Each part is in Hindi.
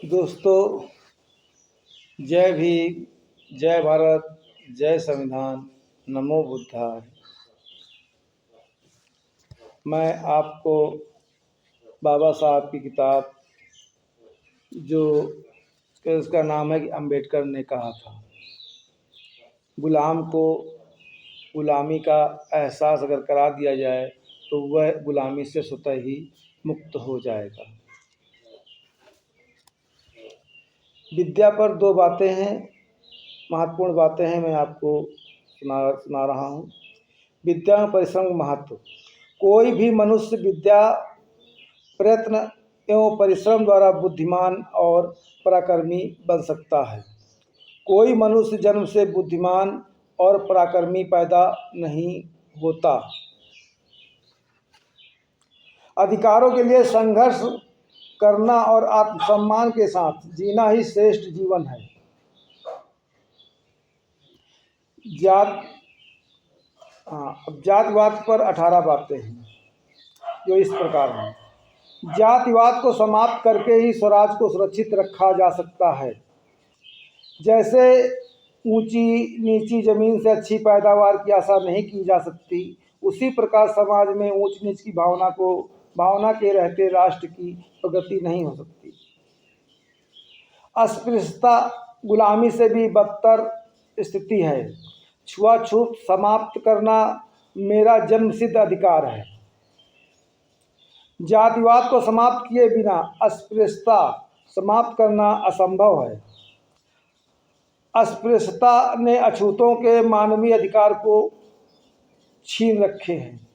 दोस्तों, जय भीम, जय भारत, जय संविधान, नमो बुद्धाय। मैं आपको बाबा साहब की किताब जो उसका नाम है कि अम्बेडकर ने कहा था, गुलाम को गुलामी का एहसास अगर करा दिया जाए तो वह गुलामी से स्वतः ही मुक्त हो जाएगा। विद्या पर दो बातें हैं, महत्वपूर्ण बातें हैं, मैं आपको सुना रहा हूँ। विद्या में परिश्रम महत्व। कोई भी मनुष्य विद्या, प्रयत्न एवं परिश्रम द्वारा बुद्धिमान और पराक्रमी बन सकता है। कोई मनुष्य जन्म से बुद्धिमान और पराक्रमी पैदा नहीं होता। अधिकारों के लिए संघर्ष करना और आत्मसम्मान के साथ जीना ही श्रेष्ठ जीवन है। अब जातिवाद पर 18 बातें हैं जो इस प्रकार हैं। जातिवाद को समाप्त करके ही स्वराज को सुरक्षित रखा जा सकता है। जैसे ऊंची नीची जमीन से अच्छी पैदावार की आशा नहीं की जा सकती, उसी प्रकार समाज में ऊंच नीच की भावना के रहते राष्ट्र की प्रगति नहीं हो सकती। अस्पृश्यता गुलामी से भी बदतर स्थिति है। छुआछूत समाप्त करना मेरा जन्मसिद्ध अधिकार है। जातिवाद को समाप्त किए बिना अस्पृश्यता समाप्त करना असंभव है। अस्पृश्यता ने अछूतों के मानवीय अधिकार को छीन रखे हैं।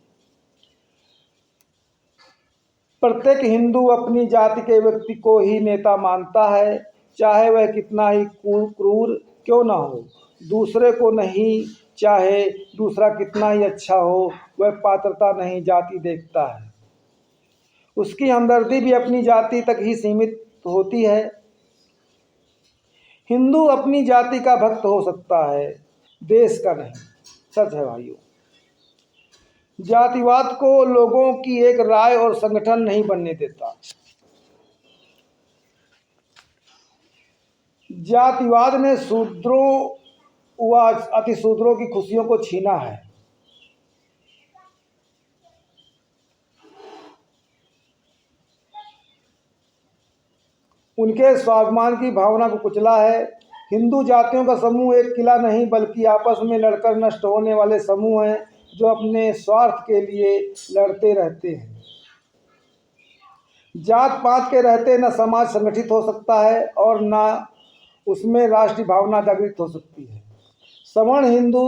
प्रत्येक हिंदू अपनी जाति के व्यक्ति को ही नेता मानता है, चाहे वह कितना ही क्रूर क्यों न हो। दूसरे को नहीं, चाहे दूसरा कितना ही अच्छा हो, वह पात्रता नहीं जाति देखता है। उसकी हमदर्दी भी अपनी जाति तक ही सीमित होती है। हिंदू अपनी जाति का भक्त हो सकता है, देश का नहीं। सच है भाइयों। जातिवाद को लोगों की एक राय और संगठन नहीं बनने देता। जातिवाद ने शूद्रों व अतिशूद्रों की खुशियों को छीना है। उनके स्वाभिमान की भावना को कुचला है। हिंदू जातियों का समूह एक किला नहीं, बल्कि आपस में लड़कर नष्ट होने वाले समूह हैं, जो अपने स्वार्थ के लिए लड़ते रहते हैं। जात पात के रहते न समाज संगठित हो सकता है और न उसमें राष्ट्रीय भावना जागृत हो सकती है। सवर्ण हिंदू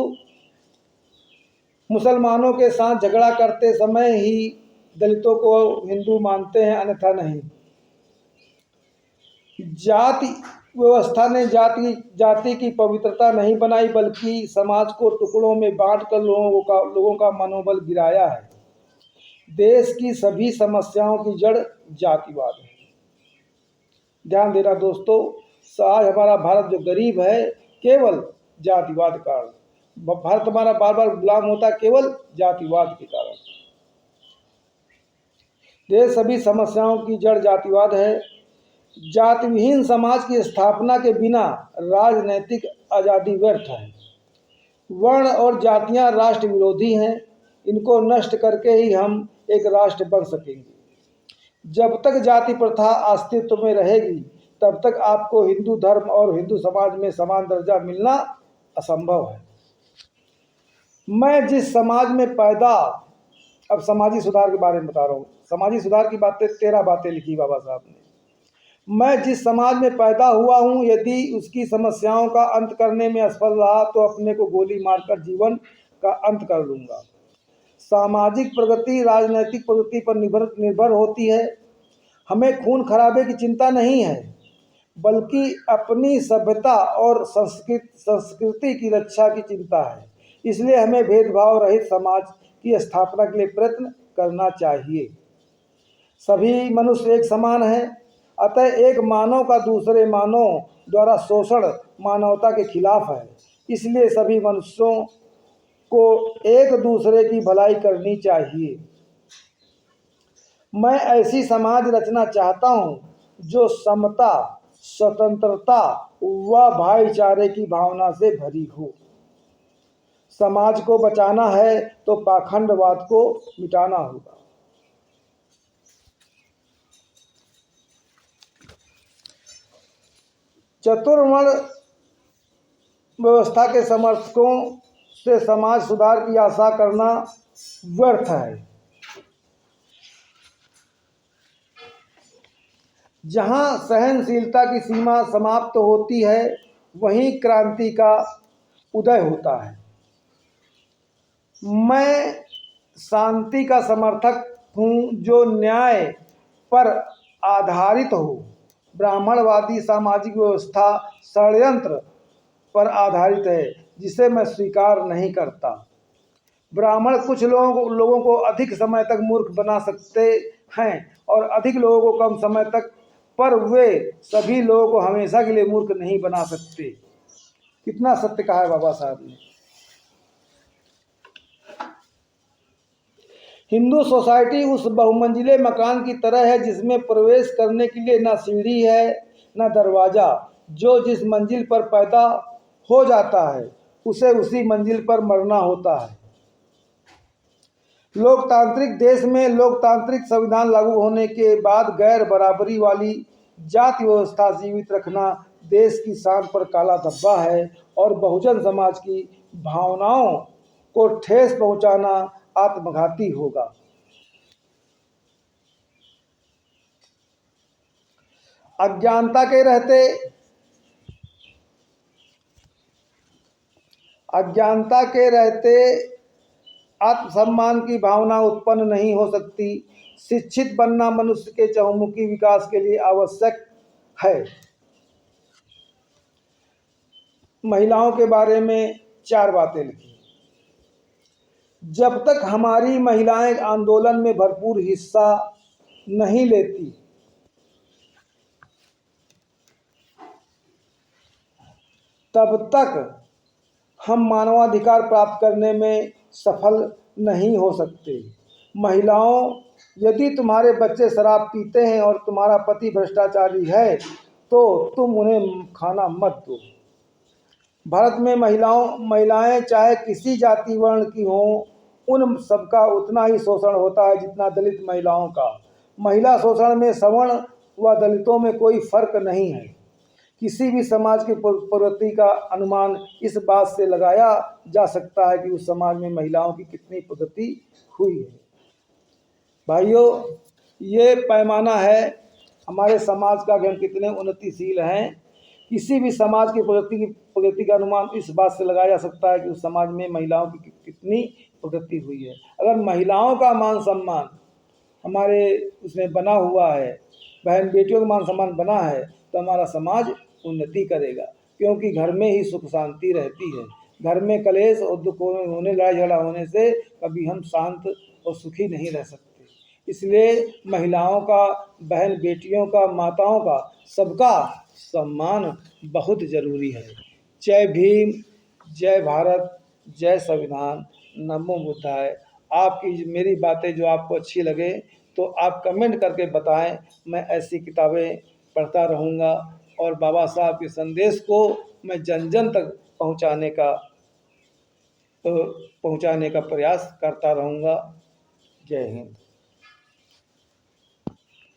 मुसलमानों के साथ झगड़ा करते समय ही दलितों को हिंदू मानते हैं, अन्यथा नहीं। जाति व्यवस्था ने जाति की पवित्रता नहीं बनाई, बल्कि समाज को टुकड़ों में बांटकर लोगों का मनोबल गिराया है। देश की सभी समस्याओं की जड़ जातिवाद है। ध्यान देना दोस्तों, आज हमारा भारत जो गरीब है, केवल जातिवाद का कारण। भारत हमारा बार बार गुलाम होता है, केवल जातिवाद के कारण। देश सभी समस्याओं की जड़ जातिवाद है। जातिविहीन समाज की स्थापना के बिना राजनैतिक आज़ादी व्यर्थ है। वर्ण और जातियां राष्ट्र विरोधी हैं। इनको नष्ट करके ही हम एक राष्ट्र बन सकेंगे। जब तक जाति प्रथा अस्तित्व में रहेगी, तब तक आपको हिंदू धर्म और हिंदू समाज में समान दर्जा मिलना असंभव है। मैं जिस समाज में अब समाजी सुधार के बारे में बता रहा हूँ। समाजी सुधार की बातें 13 बातें लिखी बाबा साहब ने। मैं जिस समाज में पैदा हुआ हूँ, यदि उसकी समस्याओं का अंत करने में असफल रहा तो अपने को गोली मारकर जीवन का अंत कर लूँगा। सामाजिक प्रगति राजनैतिक प्रगति पर निर्भर होती है। हमें खून खराबे की चिंता नहीं है, बल्कि अपनी सभ्यता और संस्कृति की रक्षा की चिंता है। इसलिए हमें भेदभाव रहित समाज की स्थापना के लिए प्रयत्न करना चाहिए। सभी मनुष्य एक समान हैं, अतः एक मानव का दूसरे मानव द्वारा शोषण मानवता के खिलाफ है। इसलिए सभी मनुष्यों को एक दूसरे की भलाई करनी चाहिए। मैं ऐसी समाज रचना चाहता हूँ जो समता, स्वतंत्रता व भाईचारे की भावना से भरी हो। समाज को बचाना है तो पाखंडवाद को मिटाना होगा। चतुर्वर्ण व्यवस्था के समर्थकों से समाज सुधार की आशा करना व्यर्थ है। जहां सहनशीलता की सीमा समाप्त होती है वहीं क्रांति का उदय होता है। मैं शांति का समर्थक हूँ जो न्याय पर आधारित हो। ब्राह्मणवादी सामाजिक व्यवस्था षड्यंत्र पर आधारित है जिसे मैं स्वीकार नहीं करता। ब्राह्मण कुछ लोगों को अधिक समय तक मूर्ख बना सकते हैं और अधिक लोगों को कम समय तक, पर वे सभी लोगों को हमेशा के लिए मूर्ख नहीं बना सकते। कितना सत्य कहा है बाबा साहब ने। हिंदू सोसाइटी उस बहुमंजिले मकान की तरह है जिसमें प्रवेश करने के लिए न सीढ़ी है न दरवाज़ा। जो जिस मंजिल पर पैदा हो जाता है उसे उसी मंजिल पर मरना होता है। लोकतांत्रिक देश में लोकतांत्रिक संविधान लागू होने के बाद गैर बराबरी वाली जाति व्यवस्था जीवित रखना देश की शान पर काला धब्बा है और बहुजन समाज की भावनाओं को ठेस पहुंचाना आत्मघाती होगा। अज्ञानता के रहते आत्मसम्मान की भावना उत्पन्न नहीं हो सकती। शिक्षित बनना मनुष्य के चहुमुखी विकास के लिए आवश्यक है। महिलाओं के बारे में 4 बातें लिखी। जब तक हमारी महिलाएं आंदोलन में भरपूर हिस्सा नहीं लेती तब तक हम मानवाधिकार प्राप्त करने में सफल नहीं हो सकते। महिलाओं, यदि तुम्हारे बच्चे शराब पीते हैं और तुम्हारा पति भ्रष्टाचारी है तो तुम उन्हें खाना मत दो। भारत में महिलाएं चाहे किसी जाति वर्ण की हों, उन सबका उतना ही शोषण होता है जितना दलित महिलाओं का। महिला शोषण में सवर्ण व दलितों में कोई फर्क नहीं है। किसी भी समाज की प्रगति का अनुमान इस बात से लगाया जा सकता है कि उस समाज में महिलाओं की कितनी प्रगति हुई है। भाइयों, ये पैमाना है हमारे समाज का कि हम कितने उन्नतिशील हैं। किसी भी समाज की प्रगति का अनुमान इस बात से लगाया जा सकता है कि उस समाज में महिलाओं की कितनी प्रगति हुई है। अगर महिलाओं का मान सम्मान हमारे उसमें बना हुआ है, बहन बेटियों का मान सम्मान बना है, तो हमारा समाज उन्नति करेगा, क्योंकि घर में ही सुख शांति रहती है। घर में कलेश और दुख होने, लड़ाई झगड़ा होने से कभी हम शांत और सुखी नहीं रह सकते। इसलिए महिलाओं का, बहन बेटियों का, माताओं का, सबका सम्मान बहुत ज़रूरी है। जय भीम, जय भारत, जय संविधान, नमो बुद्धाय। आपकी मेरी बातें जो आपको अच्छी लगे तो आप कमेंट करके बताएं। मैं ऐसी किताबें पढ़ता रहूँगा और बाबा साहब के संदेश को मैं जन जन तक पहुँचाने का प्रयास करता रहूँगा। जय हिंद।